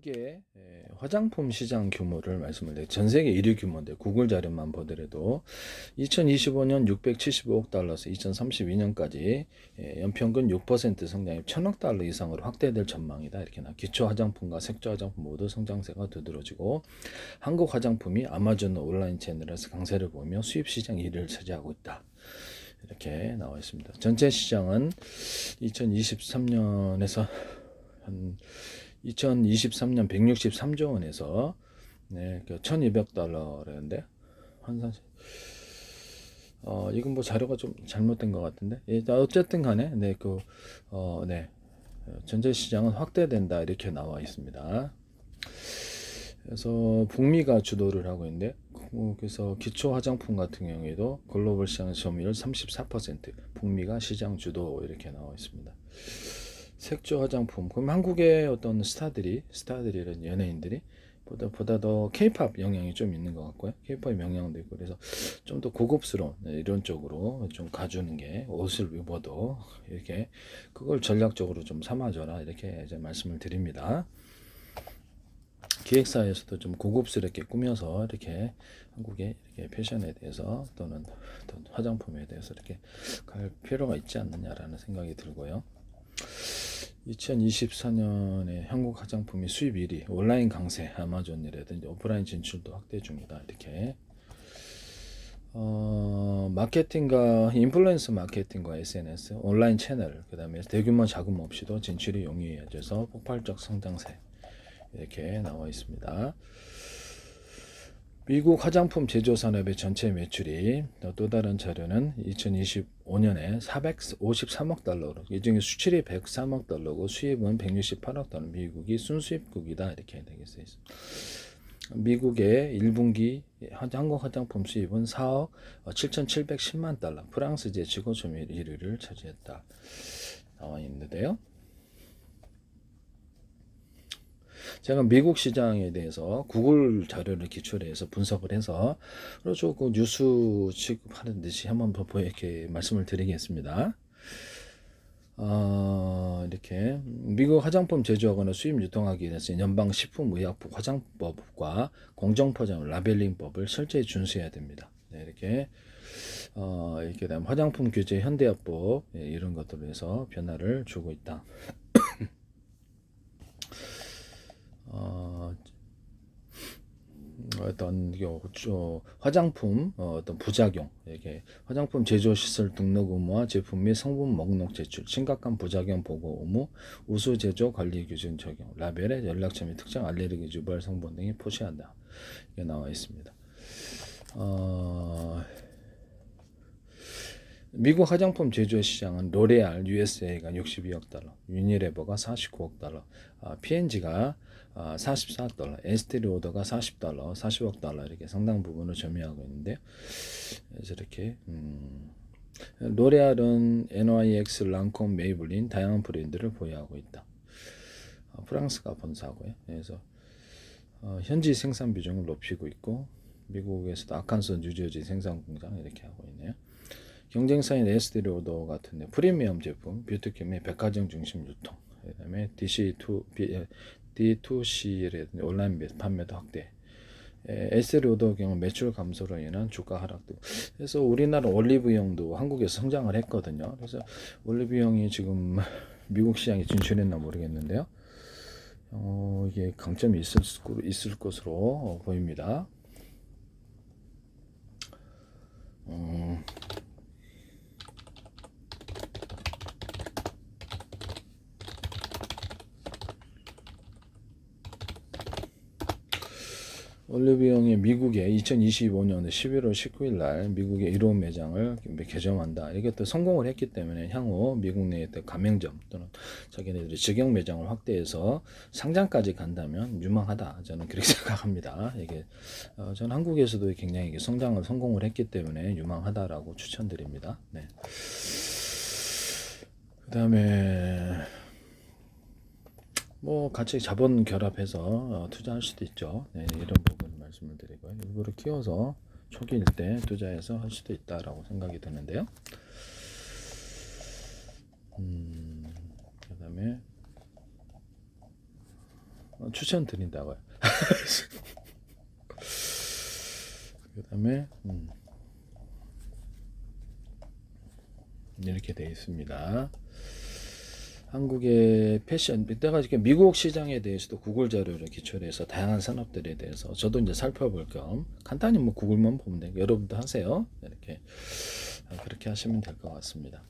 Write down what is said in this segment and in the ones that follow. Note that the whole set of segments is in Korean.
한국의 화장품 시장 규모를 말씀을 드려요. 전 세계 1위 규모인데 구글 자료만 보더라도 2025년 675억 달러에서 2032년까지 연평균 6% 성장이 1000억 달러 이상으로 확대될 전망이다. 이렇게 나. 기초 화장품과 색조 화장품 모두 성장세가 두드러지고 한국 화장품이 아마존 온라인 채널에서 강세를 보이며 수입 시장 1위를 차지하고 있다. 이렇게 나와 있습니다. 전체 시장은 2023년에서 한 2023년 163조 원에서 네, 1200달러라는데 환산 이건 뭐 자료가 좀 잘못된 것 같은데 어쨌든 간에 전체 시장은 확대된다 이렇게 나와 있습니다. 그래서 북미가 주도를 하고 있는데 그래서 기초 화장품 같은 경우에도 글로벌 시장 점유율 34%, 북미가 시장 주도 이렇게 나와 있습니다. 색조 화장품. 그럼 한국의 어떤 스타들이란 연예인들이 보다 더 케이팝 영향이 좀 있는 것 같고요. 케이팝 영향도 있고 그래서 좀 더 고급스러운 이런 쪽으로 좀 가주는 게 옷을 입어도 이렇게 그걸 전략적으로 좀 삼아줘라 이렇게 이제 말씀을 드립니다. 기획사에서도 좀 고급스럽게 꾸며서 이렇게 한국의 이렇게 패션에 대해서 또는 화장품에 대해서 이렇게 갈 필요가 있지 않느냐라는 생각이 들고요. 2024년에 한국 화장품이 수입 1위, 온라인 강세, 아마존이라든지 오프라인 진출도 확대 중이다. 이렇게 마케팅과 인플루언서 마케팅과 SNS, 온라인 채널, 그 다음에 대규모 자금 없이도 진출이 용이해져서 폭발적 성장세 이렇게 나와 있습니다. 미국 화장품 제조 산업의 전체 매출이 또 다른 자료는 2025년에 453억 달러로 이 중에 수출이 103억 달러고 수입은 168억 달러. 미국이 순수입국이다 이렇게 되겠어요. 미국의 1분기 한국 화장품 수입은 4억 7,710만 달러. 프랑스 제치고 점유율 1위를 차지했다. 나와 있는데요. 제가 미국 시장에 대해서 구글 자료를 기초로 해서 분석을 해서 그래서 그 뉴스 취급하는 듯이 한번 이렇게 말씀을 드리겠습니다. 이렇게 미국 화장품 제조하거나 수입 유통하기 위해서 연방식품의약품 화장법과 공정포장 라벨링법을 철저히 준수해야 됩니다. 네, 이렇게 이렇게 다음 화장품 규제 현대화법 이런 것들로 해서 변화를 주고 있다. 어떤 화장품 어떤 부작용 이렇게 화장품 제조 시설 등록 의무와 제품 및 성분 목록 제출 심각한 부작용 보고 의무 우수 제조 관리 기준 적용 라벨에 연락처 및 특정 알레르기 유발 성분 등이 표시한다 이게 나와 있습니다. 미국 화장품 제조 시장은 로레알 USA가 62억 달러, 유니레버가 49억 달러, P&G가 44달러, 에스테리오더가 40달러, 40억 달러 이렇게 상당 부분을 점유하고 있는데 그래서 이렇게 로레알은 NYX, 랑콤, 메이블린 다양한 브랜드를 보유하고 있다. 프랑스가 본사고요. 그래서 현지 생산 비중을 높이고 있고 미국에서도 아칸소, 뉴저지 생산 공장 이렇게 하고 있네요. 경쟁사인 에스테리오더 같은데 프리미엄 제품, 뷰티캠의 백화점 중심 유통, 그다음에 D2C라든지 온라인 판매도 확대. 에스테리오더 경우 매출 감소로 인한 주가 하락도. 그래서 우리나라 올리브영도 한국에서 성장을 했거든요. 그래서 올리브영이 지금 미국 시장에 진출했나 모르겠는데요. 이게 강점이 있을 것으로 보입니다. 올리브영이 미국에 2025년 11월 19일 날 미국의 1호 매장을 개점한다. 이게 또 성공을 했기 때문에 향후 미국 내에 가맹점 또는 자기네들이 직영 매장을 확대해서 상장까지 간다면 유망하다. 저는 그렇게 생각합니다. 이게 저는 한국에서도 굉장히 성공을 했기 때문에 유망하다라고 추천드립니다. 네. 그다음에 뭐 같이 자본 결합해서 투자할 수도 있죠. 네, 이런 부분 말씀을 드리고요. 일부러 키워서 초기일 때 투자해서 할 수도 있다라고 생각이 드는데요. 그다음에 추천드린다고요. 그다음에 이렇게 되어 있습니다. 한국의 패션, 내가 이렇게 미국 시장에 대해서도 구글 자료를 기초로 해서 다양한 산업들에 대해서 저도 이제 살펴볼 겸 간단히 뭐 구글만 보면 되고 여러분도 하세요. 이렇게 그렇게 하시면 될 것 같습니다.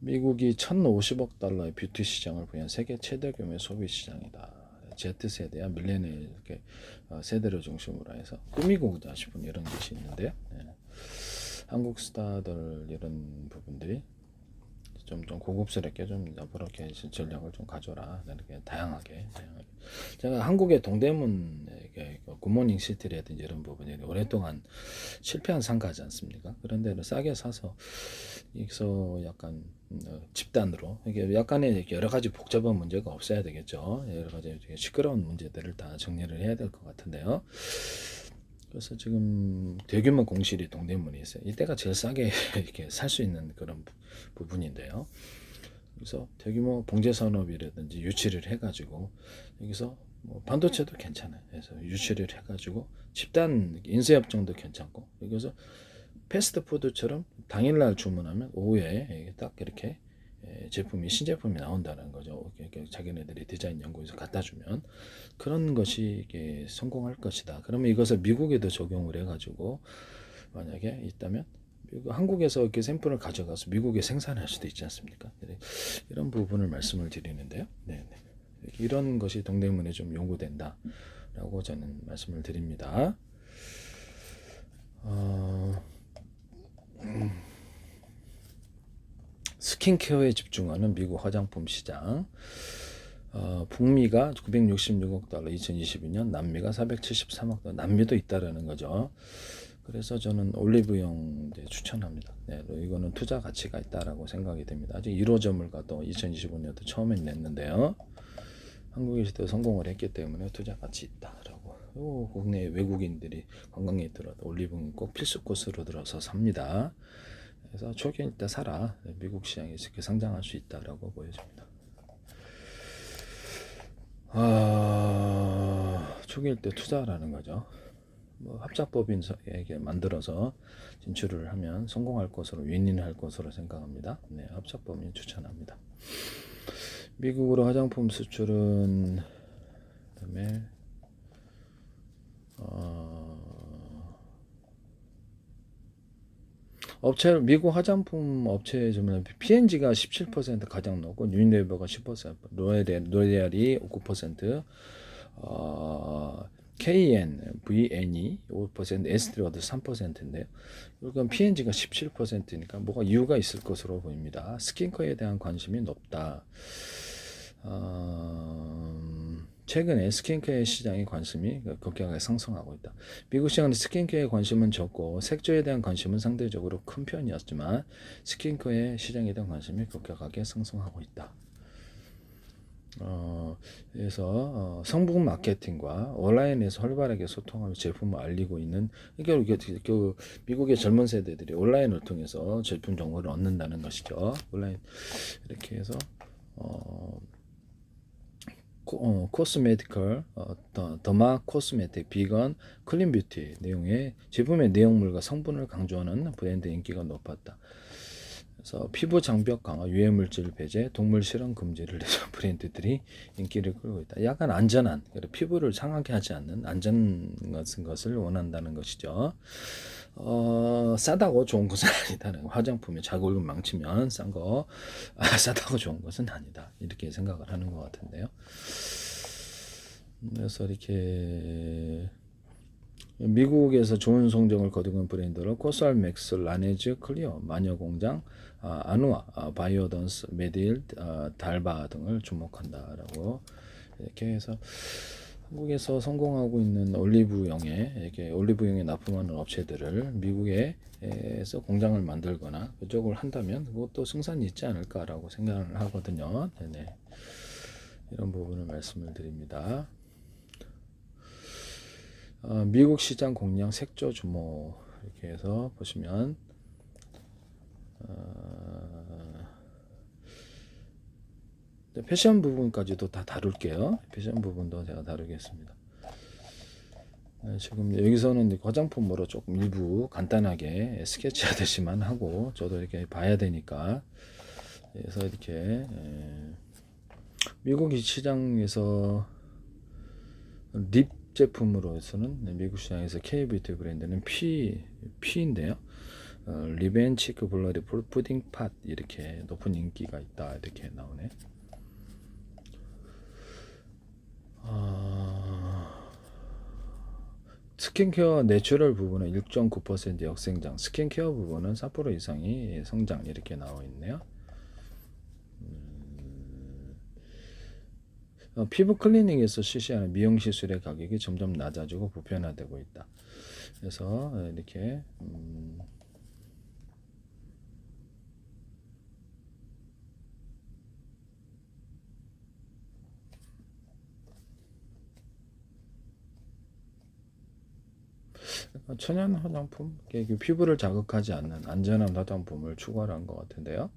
미국이 1,050억 달러의 뷰티 시장을 보유한 세계 최대 규모의 소비 시장이다. Z세대야 밀레니얼 이렇게 세대를 중심으로 해서 꾸미고자 싶은 이런 것이 있는데요. 네. 한국 스타들 이런 부분들이 좀 고급스럽게 좀 앞으로 이렇게 전략을 좀 가져라. 이렇게 다양하게. 제가 한국의 동대문 굿모닝 시티라든지 이런 부분이 오랫동안 실패한 상가지 않습니까? 그런 데를 싸게 사서 여기서 약간 집단으로 이게 약간의 여러 가지 복잡한 문제가 없어야 되겠죠. 여러 가지 시끄러운 문제들을 다 정리를 해야 될 것 같은데요. 그래서 지금 대규모 공실이 동대문에 있어요. 이때가 제일 싸게 이렇게 살 수 있는 그런 부분인데요. 그래서 대규모 봉제 산업이라든지 유치를 해가지고 여기서 뭐 반도체도 괜찮아요. 그래서 유치를 해가지고 집단 인쇄업종도 괜찮고 여기서 패스트푸드처럼 당일날 주문하면 오후에 딱 이렇게 제품이 신제품이 나온다는 거죠. 자기네들이 디자인 연구에서 갖다 주면 그런 것이 이게 성공할 것이다. 그러면 이것을 미국에도 적용을 해가지고 만약에 있다면 한국에서 이렇게 샘플을 가져가서 미국에 생산할 수도 있지 않습니까? 이런 부분을 말씀을 드리는데요. 네네. 이런 것이 동대문에 좀 요구된다라고 저는 말씀을 드립니다. 스킨케어에 집중하는 미국 화장품 시장. 북미가 966억 달러 2022년, 남미가 473억 달러. 남미도 있다라는 거죠. 그래서 저는 올리브영 추천합니다. 네, 이거는 투자 가치가 있다라고 생각이 됩니다. 아직 1호점을 가도 2025년도 처음에 냈는데요. 한국에서도 성공을 했기 때문에 투자 가치 있다라고. 국내 외국인들이 관광에 들어도 올리브영 꼭 필수 코스로 들어서 삽니다. 그래서 초기에 일단 사라. 미국 시장에서 이렇게 상장할 수 있다라고 보여집니다. 초기일 때 투자라는 거죠. 뭐 합작법인에게 만들어서 진출을 하면 성공할 것으로 윈윈할 것으로 생각합니다. 네, 합작법인 추천합니다. 미국으로 화장품 수출은 그다음에 미국 화장품 업체에 주면 P&G가 17% 가장 높고 유니레버가 10%, 로레알이 9%, KN, VN이 5%, 에스트레어도 3%인데요. 이건 P&G가 17%니까 뭐가 이유가 있을 것으로 보입니다. 스킨케어에 대한 관심이 높다. 최근에 스킨케어 시장의 관심이 급격하게 상승하고 있다. 미국 시장은 스킨케어에 관심은 적고 색조에 대한 관심은 상대적으로 큰 편이었지만 스킨케어 시장에 대한 관심이 급격하게 상승하고 있다. 그래서 성분 마케팅과 온라인에서 활발하게 소통하며 제품을 알리고 있는 이게 미국의 젊은 세대들이 온라인을 통해서 제품 정보를 얻는다는 것이죠. 온라인 이렇게 해서 코스메티컬, 더마 코스메틱, 비건, 클린 뷰티 내용의 제품의 내용물과 성분을 강조하는 브랜드 인기가 높았다. 그래서 피부 장벽 강화, 유해 물질 배제, 동물 실험 금지를 해서 브랜드들이 인기를 끌고 있다. 약간 안전한, 피부를 상하게 하지 않는 안전 같은 것을 원한다는 것이죠. 싸다고 좋은 것은 아니다는 화장품에 자극을 망치면 싼 거 싸다고 좋은 것은 아니다 이렇게 생각을 하는 것 같은데요. 그래서 이렇게 미국에서 좋은 성적을 거둔 브랜드로 코스알맥스, 라네즈, 클리어, 마녀공장, 아누아, 바이오던스, 메딜, 달바 등을 주목한다라고 이렇게 해서 한국에서 성공하고 있는 올리브영에 납품하는 업체들을 미국에서 공장을 만들거나 그쪽을 한다면 그것도 승산이 있지 않을까라고 생각을 하거든요. 네네. 이런 부분을 말씀을 드립니다. 미국 시장 공략 색조 주모 이렇게 해서 보시면 패션 부분까지도 다 다룰게요. 패션 부분도 제가 다루겠습니다. 지금 여기서는 화장품으로 조금 일부 간단하게 스케치하듯이만 하고 저도 이렇게 봐야 되니까 그래서 이렇게 미국 시장에서 립 제품으로서는 미국 시장에서 K뷰티 브랜드는 P인데요. 리벤치크 블러리 푸딩 팟 이렇게 높은 인기가 있다 이렇게 나오네. 스킨케어 내추럴 부분은 1.9% 역생장, 스킨케어 부분은 4% 이상이 성장 이렇게 나와 있네요. 피부 클리닝에서 실시하는 미용 시술의 가격이 점점 낮아지고 보편화되고 있다. 그래서 이렇게 천연 화장품, 피부를 자극하지 않는 안전한 화장품을 추구한 것 같은데요.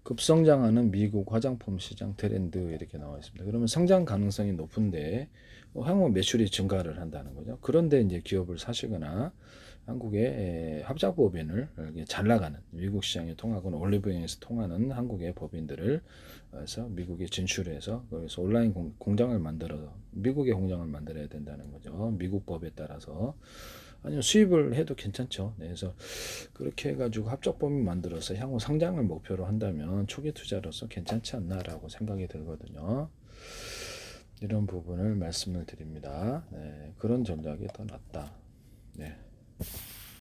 급성장하는 미국 화장품 시장 트렌드 이렇게 나와 있습니다. 그러면 성장 가능성이 높은데 향후 매출이 증가를 한다는 거죠. 그런데 이제 기업을 사시거나 한국의 합작 법인을 잘 나가는 미국 시장에 통하거나 올리브영에서 통하는 한국의 법인들을 해서 미국에 진출해서 거기서 온라인 공장을 만들어서 미국의 공장을 만들어야 된다는 거죠. 미국 법에 따라서 아니면 수입을 해도 괜찮죠. 네, 그래서 그렇게 해가지고 합작법인 만들어서 향후 상장을 목표로 한다면 초기 투자로서 괜찮지 않나라고 생각이 들거든요. 이런 부분을 말씀을 드립니다. 네, 그런 전략이 더 낫다. 네.